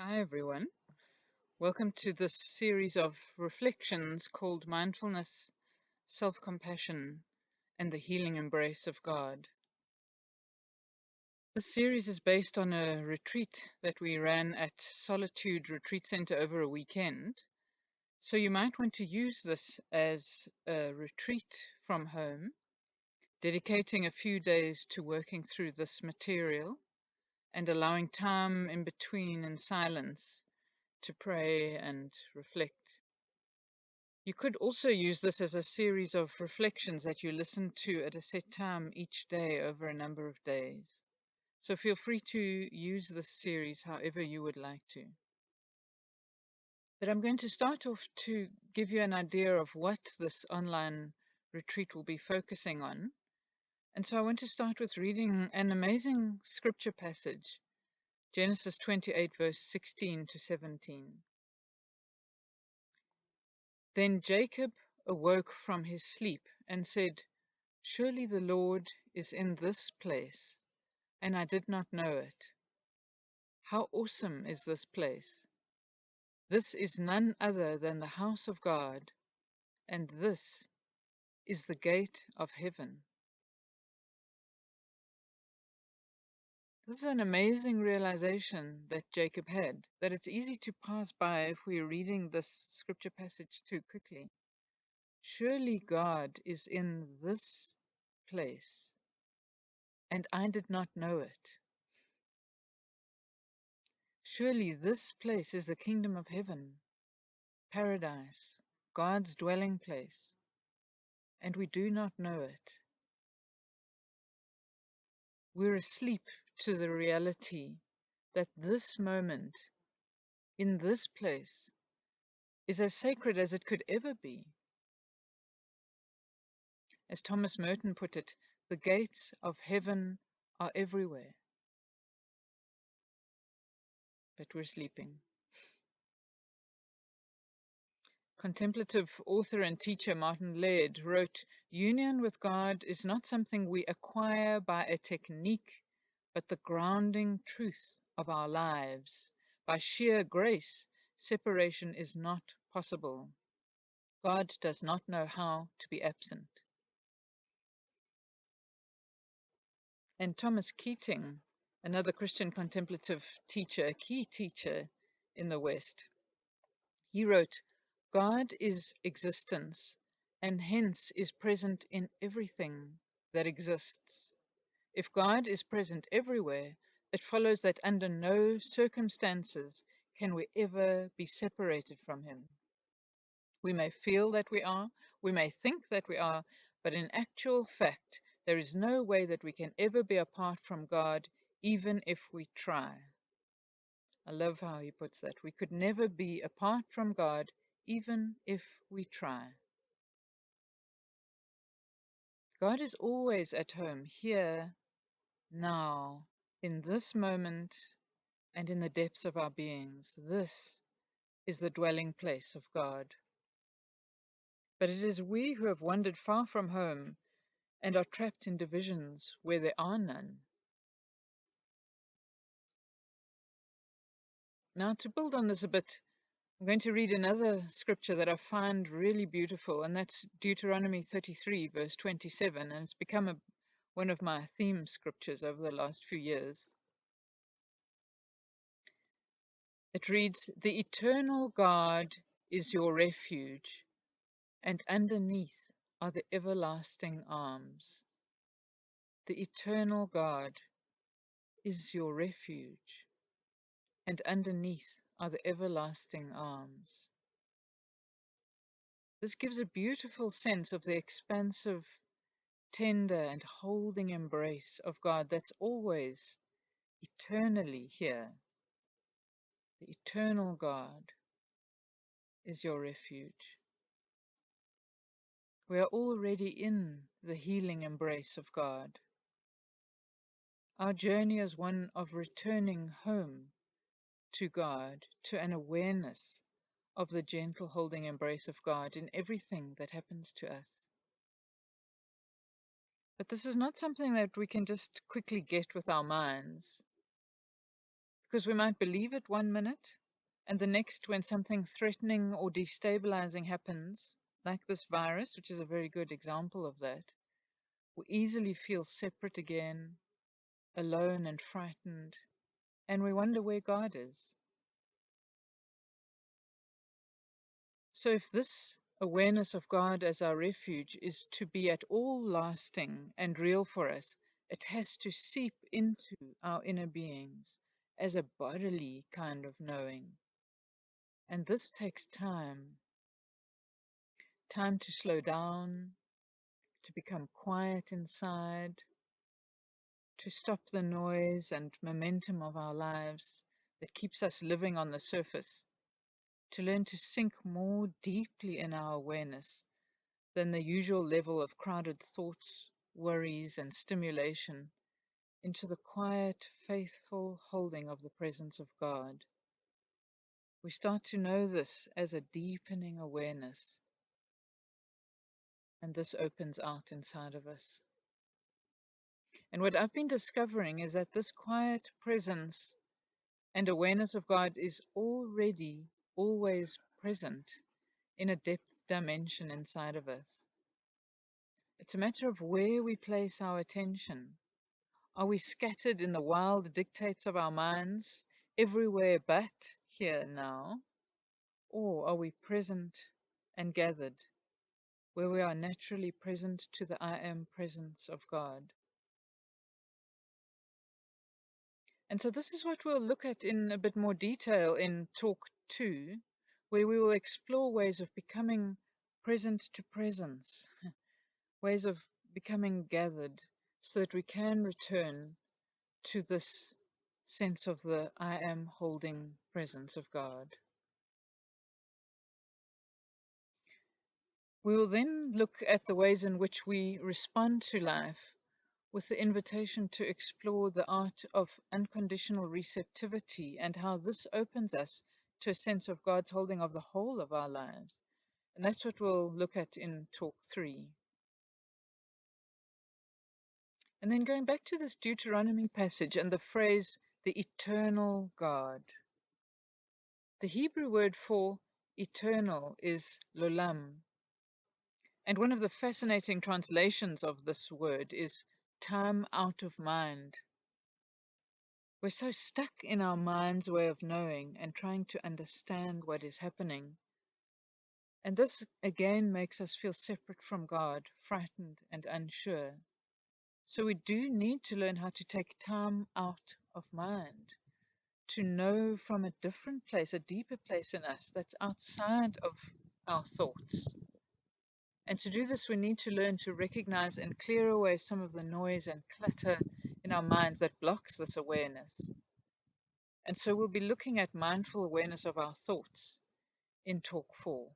Hi, everyone. Welcome to this series of reflections called Mindfulness, Self Compassion, and the Healing Embrace of God. This series is based on a retreat that we ran at Solitude Retreat Center over a weekend. So you might want to use this as a retreat from home, dedicating a few days to working through this material and allowing time in between in silence to pray and reflect. You could also use this as a series of reflections that you listen to at a set time each day over a number of days. So feel free to use this series however you would like to. But I'm going to start off to give you an idea of what this online retreat will be focusing on. And so I want to start with reading an amazing scripture passage, Genesis 28, verse 16 to 17. Then Jacob awoke from his sleep and said, "Surely the Lord is in this place, and I did not know it. How awesome is this place! This is none other than the house of God, and this is the gate of heaven." This is an amazing realization that Jacob had, that it's easy to pass by if we're reading this scripture passage too quickly. Surely God is in this place, and I did not know it. Surely this place is the kingdom of heaven, paradise, God's dwelling place, and we do not know it. We're asleep to the reality that this moment in this place is as sacred as it could ever be. As Thomas Merton put it, the gates of heaven are everywhere, but we're sleeping. Contemplative author and teacher Martin Laird wrote, "Union with God is not something we acquire by a technique, but the grounding truth of our lives. By sheer grace, separation is not possible. God does not know how to be absent." And Thomas Keating, another Christian contemplative teacher, a key teacher in the West, he wrote, "God is existence, and hence is present in everything that exists. If God is present everywhere, it follows that under no circumstances can we ever be separated from him. We may feel that we are, we may think that we are, but in actual fact, there is no way that we can ever be apart from God, even if we try." I love how he puts that. We could never be apart from God, even if we try. God is always at home, here, now, in this moment, and in the depths of our beings. This is the dwelling place of God. But it is we who have wandered far from home and are trapped in divisions where there are none. Now, to build on this a bit, I'm going to read another scripture that I find really beautiful, and that's Deuteronomy 33, verse 27, and it's become one of my theme scriptures over the last few years. It reads, "The eternal God is your refuge, and underneath are the everlasting arms." The eternal God is your refuge, and underneath are the everlasting arms. This gives a beautiful sense of the expansive, tender, and holding embrace of God that's always eternally here. The eternal God is your refuge. We are already in the healing embrace of God. Our journey is one of returning home to God, to an awareness of the gentle holding embrace of God in everything that happens to us. But this is not something that we can just quickly get with our minds. Because we might believe it 1 minute, and the next, when something threatening or destabilizing happens, like this virus, which is a very good example of that, we easily feel separate again, alone and frightened, and we wonder where God is. So if this awareness of God as our refuge is to be at all lasting and real for us, it has to seep into our inner beings as a bodily kind of knowing. And this takes time to slow down, to become quiet inside, to stop the noise and momentum of our lives that keeps us living on the surface, to learn to sink more deeply in our awareness than the usual level of crowded thoughts, worries, and stimulation, into the quiet, faithful holding of the presence of God. We start to know this as a deepening awareness, and this opens out inside of us. And what I've been discovering is that this quiet presence and awareness of God is already always present in a depth dimension inside of us. It's a matter of where we place our attention. Are we scattered in the wild dictates of our minds, everywhere but here now? Or are we present and gathered, where we are naturally present to the I am presence of God? And so this is what we'll look at in a bit more detail in Talk 2, where we will explore ways of becoming present to presence, ways of becoming gathered, so that we can return to this sense of the I am holding presence of God. We will then look at the ways in which we respond to life with the invitation to explore the art of unconditional receptivity and how this opens us to a sense of God's holding of the whole of our lives. And that's what we'll look at in Talk 3. And then going back to this Deuteronomy passage and the phrase, the eternal God. The Hebrew word for eternal is lolam. And one of the fascinating translations of this word is time out of mind. We're so stuck in our mind's way of knowing and trying to understand what is happening. And this again makes us feel separate from God, frightened and unsure. So we do need to learn how to take time out of mind, to know from a different place, a deeper place in us that's outside of our thoughts. And to do this, we need to learn to recognize and clear away some of the noise and clutter in our minds that blocks this awareness. And so we'll be looking at mindful awareness of our thoughts in Talk 4.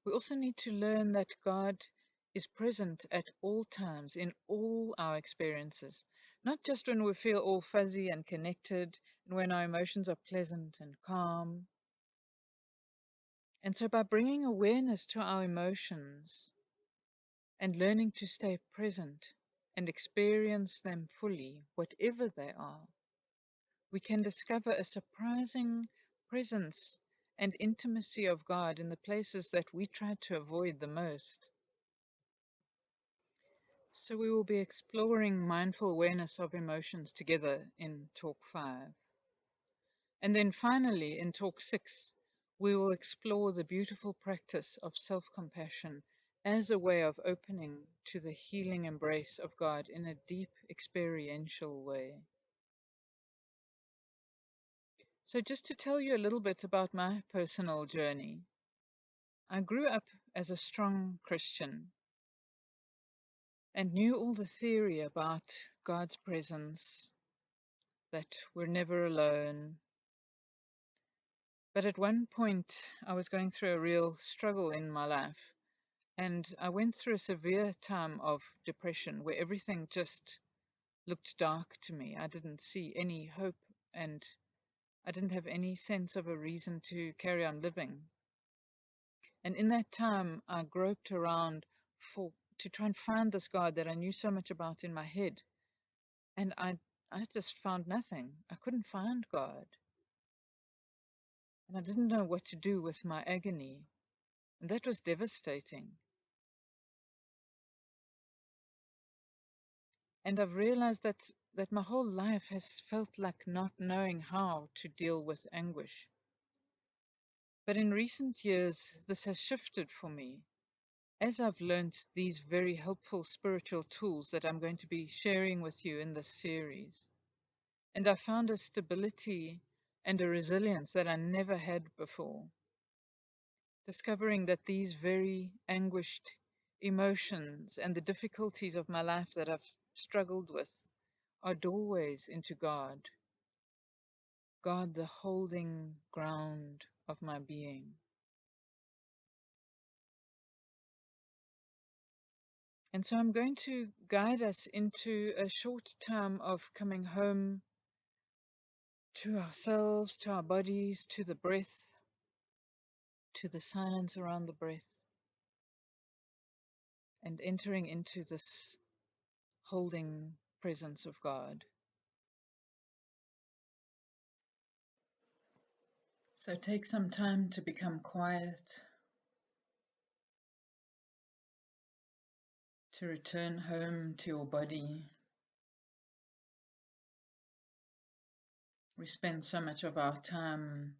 We also need to learn that God is present at all times in all our experiences, not just when we feel all fuzzy and connected and when our emotions are pleasant and calm. And so by bringing awareness to our emotions and learning to stay present and experience them fully, whatever they are, we can discover a surprising presence and intimacy of God in the places that we try to avoid the most. So we will be exploring mindful awareness of emotions together in Talk 5. And then finally, in Talk 6, we will explore the beautiful practice of self-compassion as a way of opening to the healing embrace of God in a deep experiential way. So just to tell you a little bit about my personal journey, I grew up as a strong Christian and knew all the theory about God's presence, that we're never alone. But at one point, I was going through a real struggle in my life, and I went through a severe time of depression where everything just looked dark to me. I didn't see any hope, and I didn't have any sense of a reason to carry on living. And in that time, I groped around to try and find this God that I knew so much about in my head. And I I just found nothing. I couldn't find God. And I didn't know what to do with my agony. And that was devastating. And I've realized that my whole life has felt like not knowing how to deal with anguish. But in recent years, this has shifted for me as I've learned these very helpful spiritual tools that I'm going to be sharing with you in this series. And I found a stability and a resilience that I never had before, discovering that these very anguished emotions and the difficulties of my life that I've struggled with are doorways into God, God, the holding ground of my being. And so I'm going to guide us into a short time of coming home to ourselves, to our bodies, to the breath, to the silence around the breath, and entering into this holding presence of God. So take some time to become quiet, to return home to your body. We spend so much of our time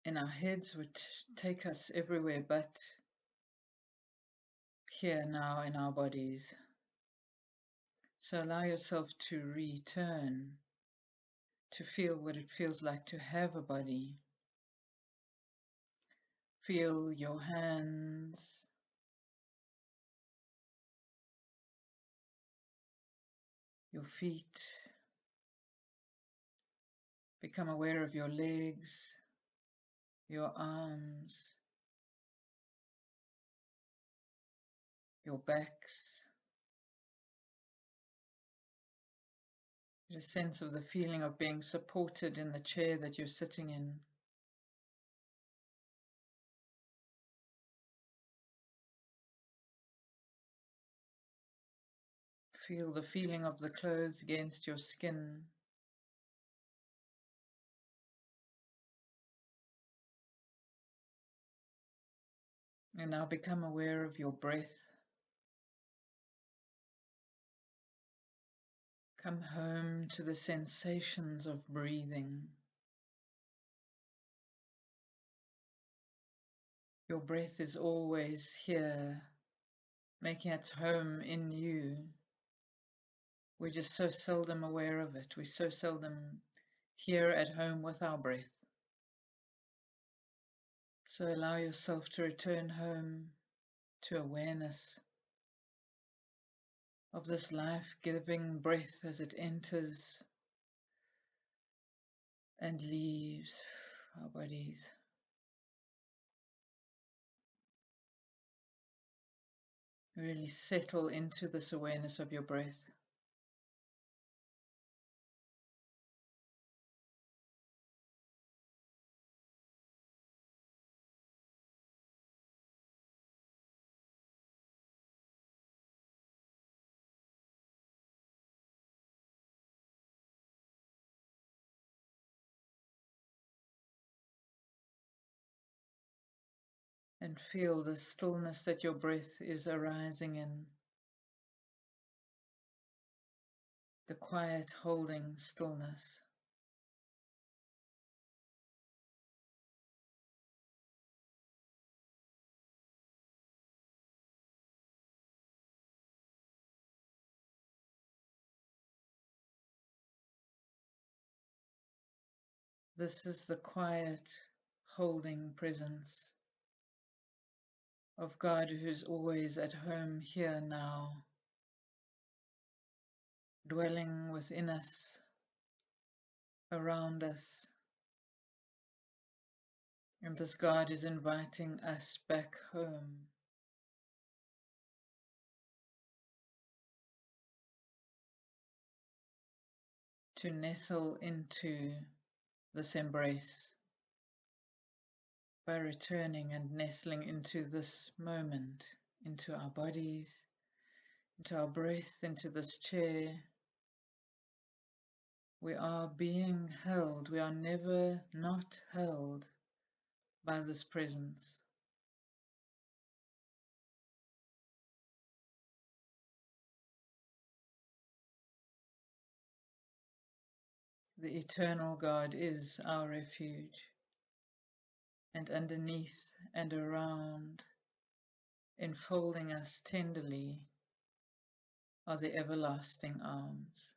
in our heads, which take us everywhere but here now in our bodies. So allow yourself to return, to feel what it feels like to have a body. Feel your hands, your feet. Become aware of your legs, your arms, your backs. Get a sense of the feeling of being supported in the chair that you're sitting in. Feel the feeling of the clothes against your skin. And now become aware of your breath. Come home to the sensations of breathing. Your breath is always here, making its home in you. We're just so seldom aware of it. We're so seldom here at home with our breath. So allow yourself to return home to awareness of this life-giving breath as it enters and leaves our bodies. Really settle into this awareness of your breath. And feel the stillness that your breath is arising in, the quiet holding stillness. This is the quiet holding presence of God who's always at home here now, dwelling within us, around us. And this God is inviting us back home. To nestle into this embrace by returning and nestling into this moment, into our bodies, into our breath, into this chair, We are being held. We are never not held by this presence. The eternal God is our refuge, and underneath and around, enfolding us tenderly, are the everlasting arms.